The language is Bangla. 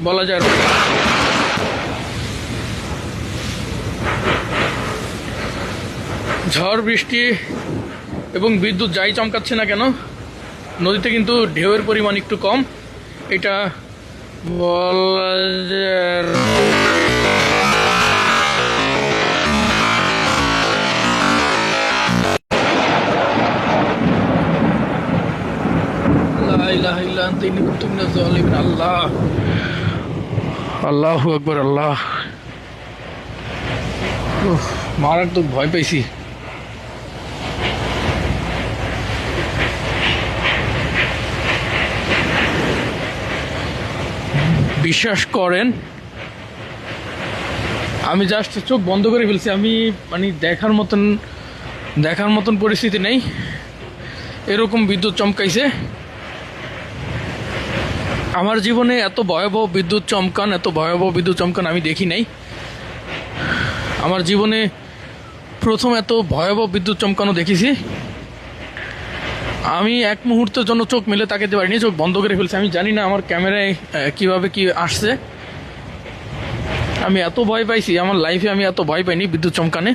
বলা যায় না। ঝড় বৃষ্টি এবং বিদ্যুৎ যাই চমকাচ্ছে না কেন, নদীতে কিন্তু ঢেউয়ের পরিমাণ একটু কম, এটা বলা যায়। আল্লাহ, আল্লাহু আকবার, আল্লাহ। মারাত্মক ভয় পেয়েছি। বিশ্বাস করেন, আমি জাস্ট চোখ বন্ধ করে ফেলছি। আমি মানে দেখার মতন পরিস্থিতি নেই, এরকম বিদ্যুৎ চমকাইছে। আমার জীবনে এত ভয়াবহ বিদ্যুৎ চমকান আমি দেখি নাই। আমার জীবনে প্রথম এত ভয়াবহ বিদ্যুৎ চমকানো দেখেছি। আমি এক মুহূর্তের জন্য চোখ মেলে তাকাতে পারিনি, চোখ বন্ধ করে ফেলছি। আমি জানি না আমার ক্যামেরায় কিভাবে কি আসছে। আমি এত ভয় পাইছি, আমার লাইফে আমি এত ভয় পাইনি বিদ্যুৎ চমকানে।